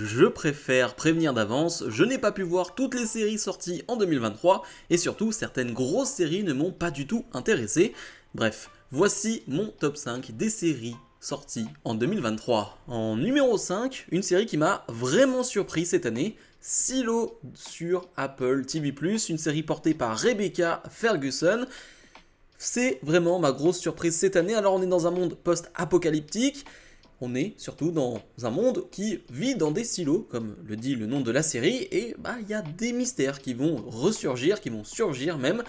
je préfère prévenir d'avance, je n'ai pas pu voir toutes les séries sorties en 2023 et surtout certaines grosses séries ne m'ont pas du tout intéressé. Bref, voici mon top 5 des séries sorties en 2023. En numéro 5, une série qui m'a vraiment surpris cette année, Silo sur Apple TV+, une série portée par Rebecca Ferguson. C'est vraiment ma grosse surprise cette année. Alors on est dans un monde post-apocalyptique. On est surtout dans un monde qui vit dans des silos, comme le dit le nom de la série, et il y a des mystères qui vont ressurgir, qui vont surgir même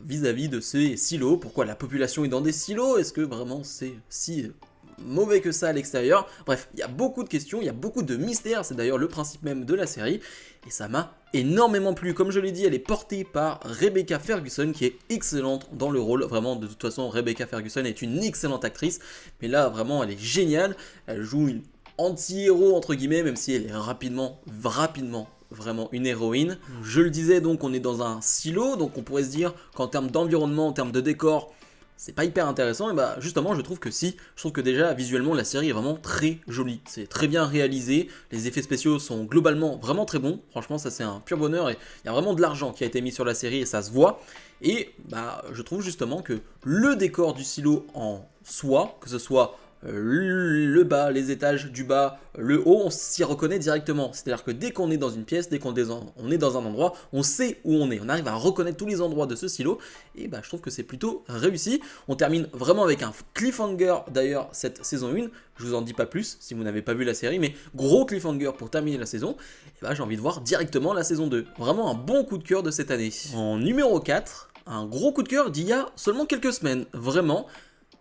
vis-à-vis de ces silos. Pourquoi la population est dans des silos? Est-ce que vraiment c'est si mauvais que ça à l'extérieur? Bref, il y a beaucoup de questions, il y a beaucoup de mystères, c'est d'ailleurs le principe même de la série, et ça m'a énormément plu. Comme je l'ai dit, elle est portée par Rebecca Ferguson, qui est excellente dans le rôle. Vraiment, de toute façon, Rebecca Ferguson est une excellente actrice, mais là, vraiment, elle est géniale. Elle joue une anti-héros, entre guillemets, même si elle est rapidement, vraiment une héroïne. Je le disais, donc, on est dans un silo, donc on pourrait se dire qu'en termes d'environnement, en termes de décor, c'est pas hyper intéressant, et justement je trouve que si, je trouve que déjà visuellement la série est vraiment très jolie, c'est très bien réalisé, les effets spéciaux sont globalement vraiment très bons, franchement ça c'est un pur bonheur et il y a vraiment de l'argent qui a été mis sur la série et ça se voit, et je trouve justement que le décor du silo en soi, que ce soit le bas, les étages du bas, le haut, on s'y reconnaît directement. C'est-à-dire que dès qu'on est dans une pièce, dès qu'on est dans un endroit, on sait où on est. On arrive à reconnaître tous les endroits de ce silo. Et je trouve que c'est plutôt réussi. On termine vraiment avec un cliffhanger d'ailleurs cette saison 1. Je vous en dis pas plus si vous n'avez pas vu la série, mais gros cliffhanger pour terminer la saison. Et j'ai envie de voir directement la saison 2. Vraiment un bon coup de cœur de cette année. En numéro 4, un gros coup de cœur d'il y a seulement quelques semaines. Vraiment.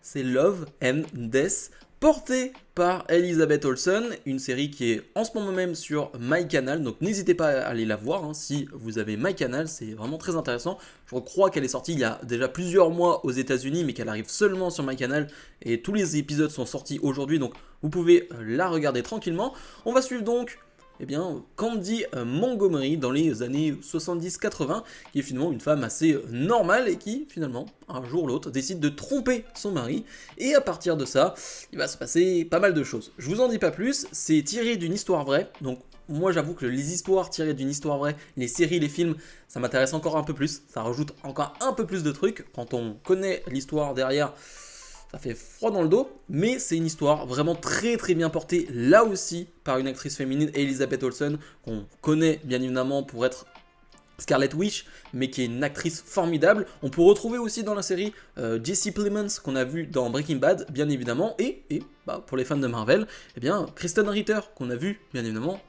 C'est Love and Death, porté par Elizabeth Olsen, une série qui est en ce moment même sur MyCanal, donc n'hésitez pas à aller la voir, si vous avez MyCanal, c'est vraiment très intéressant. Je crois qu'elle est sortie il y a déjà plusieurs mois aux États-Unis, mais qu'elle arrive seulement sur MyCanal, et tous les épisodes sont sortis aujourd'hui, donc vous pouvez la regarder tranquillement. On va suivre donc Candy Montgomery dans les années 70-80, qui est finalement une femme assez normale et qui, finalement, un jour ou l'autre, décide de tromper son mari. Et à partir de ça, il va se passer pas mal de choses. Je vous en dis pas plus, c'est tiré d'une histoire vraie, donc moi j'avoue que les histoires tirées d'une histoire vraie, les séries, les films, ça m'intéresse encore un peu plus, ça rajoute encore un peu plus de trucs. Quand on connaît l'histoire derrière, ça fait froid dans le dos, mais c'est une histoire vraiment très très bien portée, là aussi, par une actrice féminine, Elizabeth Olsen, qu'on connaît bien évidemment pour être Scarlet Witch, mais qui est une actrice formidable. On peut retrouver aussi dans la série Jesse Plemons, qu'on a vu dans Breaking Bad, bien évidemment, et pour les fans de Marvel, Kristen Ritter, qu'on a vu, bien évidemment,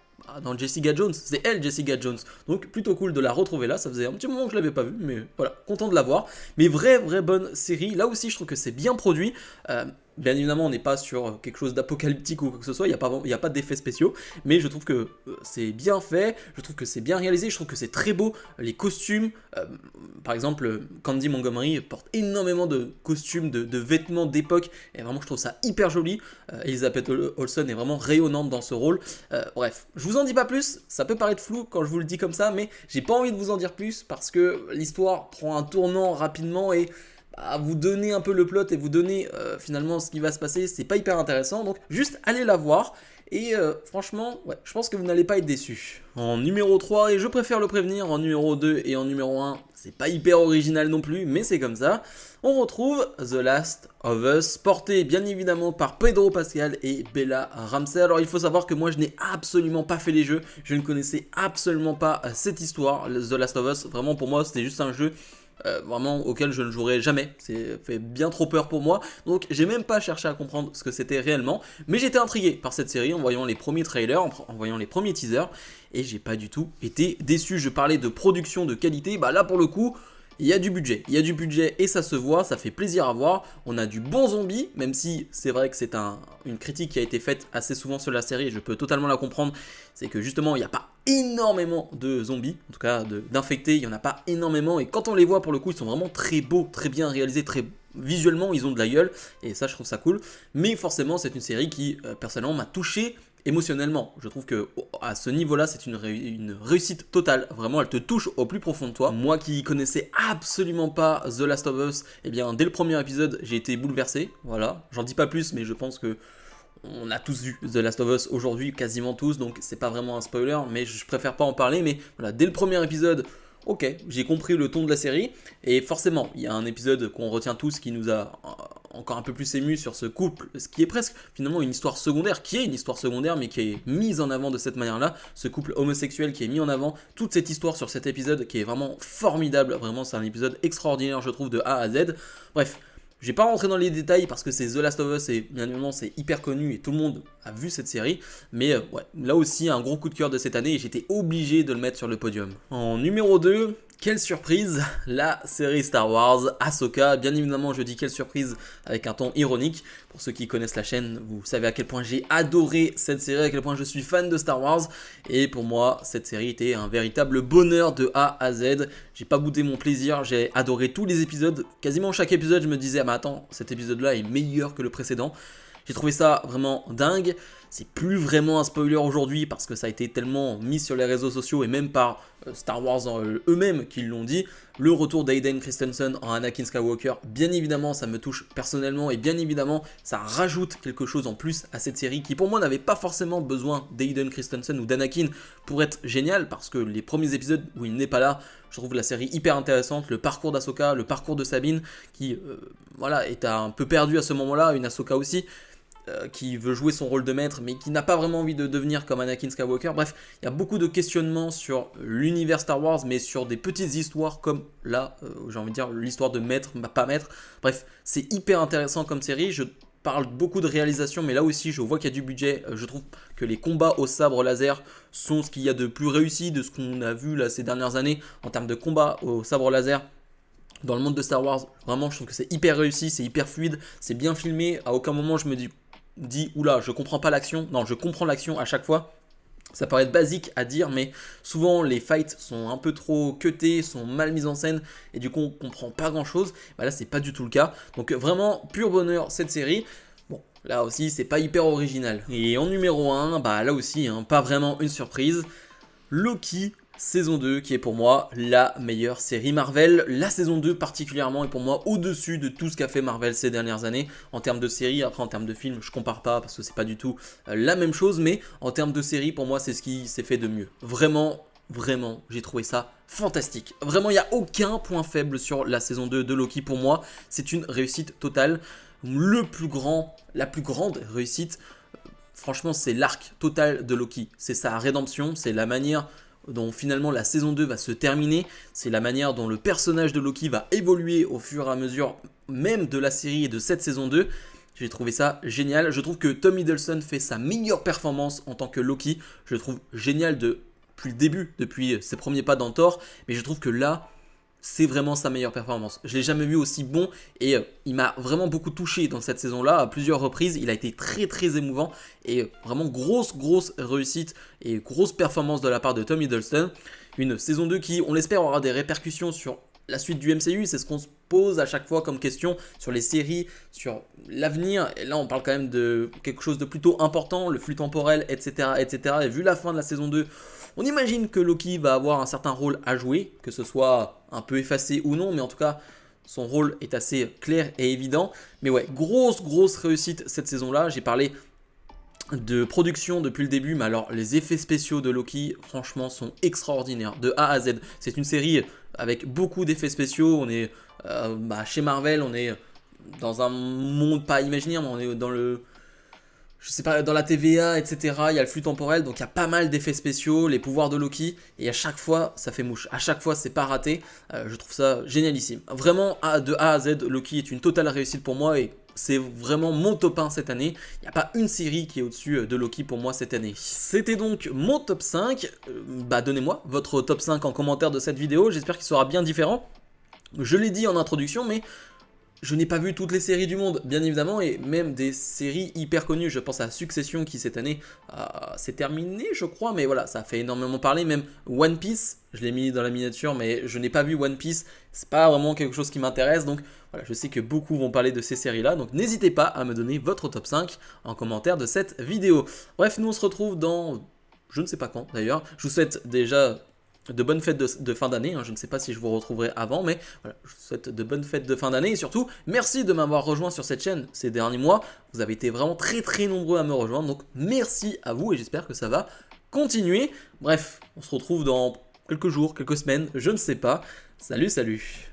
dans Jessica Jones, c'est elle Jessica Jones, donc plutôt cool de la retrouver là, ça faisait un petit moment que je l'avais pas vue, mais voilà, content de la voir, mais vraie bonne série, là aussi je trouve que c'est bien produit, bien évidemment on n'est pas sur quelque chose d'apocalyptique ou quoi que ce soit, il n'y a pas d'effets spéciaux, mais je trouve que c'est bien fait, je trouve que c'est bien réalisé, je trouve que c'est très beau, les costumes, par exemple Candy Montgomery porte énormément de costumes, de vêtements d'époque, et vraiment je trouve ça hyper joli, Elizabeth Olsen est vraiment rayonnante dans ce rôle, bref, je vous en dis pas plus, ça peut paraître flou quand je vous le dis comme ça, mais j'ai pas envie de vous en dire plus parce que l'histoire prend un tournant rapidement et vous donner un peu le plot et vous donner finalement ce qui va se passer, c'est pas hyper intéressant, donc juste allez la voir. Et franchement, ouais, je pense que vous n'allez pas être déçus. En numéro 3, et je préfère le prévenir, en numéro 2 et en numéro 1, c'est pas hyper original non plus, mais c'est comme ça. On retrouve The Last of Us, porté bien évidemment par Pedro Pascal et Bella Ramsey. Alors il faut savoir que moi je n'ai absolument pas fait les jeux, je ne connaissais absolument pas cette histoire, The Last of Us. Vraiment pour moi c'était juste un jeu vraiment auquel je ne jouerai jamais, c'est fait bien trop peur pour moi, donc j'ai même pas cherché à comprendre ce que c'était réellement, mais j'étais intrigué par cette série en voyant les premiers trailers, en voyant les premiers teasers, et j'ai pas du tout été déçu. Je parlais de production de qualité, là pour le coup, il y a du budget et ça se voit, ça fait plaisir à voir. On a du bon zombie, même si c'est vrai que c'est une critique qui a été faite assez souvent sur la série, et je peux totalement la comprendre, c'est que justement il n'y a pas énormément de zombies, en tout cas d'infectés, il n'y en a pas énormément, et quand on les voit pour le coup ils sont vraiment très beaux, très bien réalisés, très visuellement ils ont de la gueule, et ça je trouve ça cool, mais forcément c'est une série qui personnellement m'a touché émotionnellement. Je trouve que à ce niveau-là, c'est une réussite totale. Vraiment, elle te touche au plus profond de toi. Moi qui connaissais absolument pas The Last of Us, dès le premier épisode, j'ai été bouleversé. Voilà, j'en dis pas plus, mais je pense que On a tous vu The Last of Us aujourd'hui, quasiment tous, donc c'est pas vraiment un spoiler, mais je préfère pas en parler. Mais voilà, dès le premier épisode, ok, j'ai compris le ton de la série, et forcément, il y a un épisode qu'on retient tous qui nous a encore un peu plus ému sur ce couple, ce qui est presque finalement une histoire secondaire, qui est une histoire secondaire, mais qui est mise en avant de cette manière-là, ce couple homosexuel qui est mis en avant, toute cette histoire sur cet épisode qui est vraiment formidable, vraiment c'est un épisode extraordinaire je trouve de A à Z. Bref. Je vais pas rentrer dans les détails parce que c'est The Last of Us et bien évidemment c'est hyper connu et tout le monde a vu cette série. Mais ouais, là aussi un gros coup de cœur de cette année et j'étais obligé de le mettre sur le podium. En numéro 2, quelle surprise, la série Star Wars Ahsoka. Bien évidemment je dis quelle surprise avec un ton ironique. Pour ceux qui connaissent la chaîne, vous savez à quel point j'ai adoré cette série, à quel point je suis fan de Star Wars. Et pour moi, cette série était un véritable bonheur de A à Z. J'ai pas boudé mon plaisir, j'ai adoré tous les épisodes. Quasiment chaque épisode, je me disais, ah mais attends, cet épisode-là est meilleur que le précédent. J'ai trouvé ça vraiment dingue. C'est plus vraiment un spoiler aujourd'hui parce que ça a été tellement mis sur les réseaux sociaux et même par Star Wars eux-mêmes qui l'ont dit. Le retour d'Hayden Christensen en Anakin Skywalker, bien évidemment ça me touche personnellement et bien évidemment ça rajoute quelque chose en plus à cette série qui pour moi n'avait pas forcément besoin d'Hayden Christensen ou d'Anakin pour être génial parce que les premiers épisodes où il n'est pas là, je trouve la série hyper intéressante, le parcours d'Ahsoka, le parcours de Sabine qui voilà, est un peu perdu à ce moment-là, une Ahsoka aussi. Qui veut jouer son rôle de maître mais qui n'a pas vraiment envie de devenir comme Anakin Skywalker. Bref, il y a beaucoup de questionnements sur l'univers Star Wars mais sur des petites histoires comme là, j'ai envie de dire l'histoire de maître, pas maître. Bref, c'est hyper intéressant comme série. Je parle beaucoup de réalisation mais là aussi je vois qu'il y a du budget. Je trouve que les combats au sabre laser sont ce qu'il y a de plus réussi de ce qu'on a vu là ces dernières années en termes de combats au sabre laser. Dans le monde de Star Wars, vraiment je trouve que c'est hyper réussi, c'est hyper fluide, c'est bien filmé. À aucun moment je me dis oula, je comprends pas l'action. Non, je comprends l'action à chaque fois. Ça paraît être basique à dire, mais souvent les fights sont un peu trop cutés, sont mal mis en scène, et du coup on comprend pas grand chose. Bah là, c'est pas du tout le cas. Donc vraiment, pur bonheur cette série. Bon, là aussi, c'est pas hyper original. Et en numéro 1, bah là aussi, hein, pas vraiment une surprise. Loki. Saison 2 qui est pour moi la meilleure série Marvel. La saison 2 particulièrement est pour moi au-dessus de tout ce qu'a fait Marvel ces dernières années. En termes de série, après en termes de film, je compare pas parce que c'est pas du tout la même chose. Mais en termes de série, pour moi c'est ce qui s'est fait de mieux. Vraiment, j'ai trouvé ça fantastique. Vraiment, il n'y a aucun point faible sur la saison 2 de Loki pour moi. C'est une réussite totale. La plus grande réussite, franchement c'est l'arc total de Loki. C'est sa rédemption, c'est la manière dont finalement la saison 2 va se terminer, c'est la manière dont le personnage de Loki va évoluer au fur et à mesure même de la série et de cette saison 2. J'ai trouvé ça génial, je trouve que Tom Hiddleston fait sa meilleure performance en tant que Loki, je le trouve génial depuis le début, depuis ses premiers pas dans Thor, mais je trouve que là, c'est vraiment sa meilleure performance. Je l'ai jamais vu aussi bon et il m'a vraiment beaucoup touché dans cette saison-là à plusieurs reprises. Il a été très émouvant et vraiment grosse réussite et grosse performance de la part de Tom Hiddleston. Une saison 2 qui, on l'espère, aura des répercussions sur la suite du MCU. C'est ce qu'on se pose à chaque fois comme question sur les séries, sur l'avenir. Et là, on parle quand même de quelque chose de plutôt important, le flux temporel, etc. Et vu la fin de la saison 2, on imagine que Loki va avoir un certain rôle à jouer, que ce soit un peu effacé ou non, mais en tout cas, son rôle est assez clair et évident. Mais ouais, grosse réussite cette saison-là. J'ai parlé de production depuis le début, mais alors les effets spéciaux de Loki, franchement, sont extraordinaires, de A à Z. C'est une série avec beaucoup d'effets spéciaux. On est chez Marvel, on est dans un monde pas imaginaire, mais on est dans le... Je sais pas, dans la TVA, etc. Il y a le flux temporel, donc il y a pas mal d'effets spéciaux, les pouvoirs de Loki, et à chaque fois, ça fait mouche. À chaque fois, c'est pas raté. Je trouve ça génialissime. Vraiment, de A à Z, Loki est une totale réussite pour moi, et c'est vraiment mon top 1 cette année. Il n'y a pas une série qui est au-dessus de Loki pour moi cette année. C'était donc mon top 5. Donnez-moi votre top 5 en commentaire de cette vidéo. J'espère qu'il sera bien différent. Je l'ai dit en introduction, mais... je n'ai pas vu toutes les séries du monde, bien évidemment, et même des séries hyper connues. Je pense à Succession qui cette année s'est terminée, je crois, mais voilà, ça a fait énormément parler. Même One Piece, je l'ai mis dans la miniature, mais je n'ai pas vu One Piece. C'est pas vraiment quelque chose qui m'intéresse, donc voilà, je sais que beaucoup vont parler de ces séries-là. Donc n'hésitez pas à me donner votre top 5 en commentaire de cette vidéo. Bref, nous on se retrouve dans... je ne sais pas quand d'ailleurs. Je vous souhaite déjà de bonnes fêtes de fin d'année, hein. Je ne sais pas si je vous retrouverai avant, mais voilà, je vous souhaite de bonnes fêtes de fin d'année, et surtout, merci de m'avoir rejoint sur cette chaîne ces derniers mois, vous avez été vraiment très nombreux à me rejoindre, donc merci à vous, et j'espère que ça va continuer. Bref, on se retrouve dans quelques jours, quelques semaines, je ne sais pas. Salut, salut.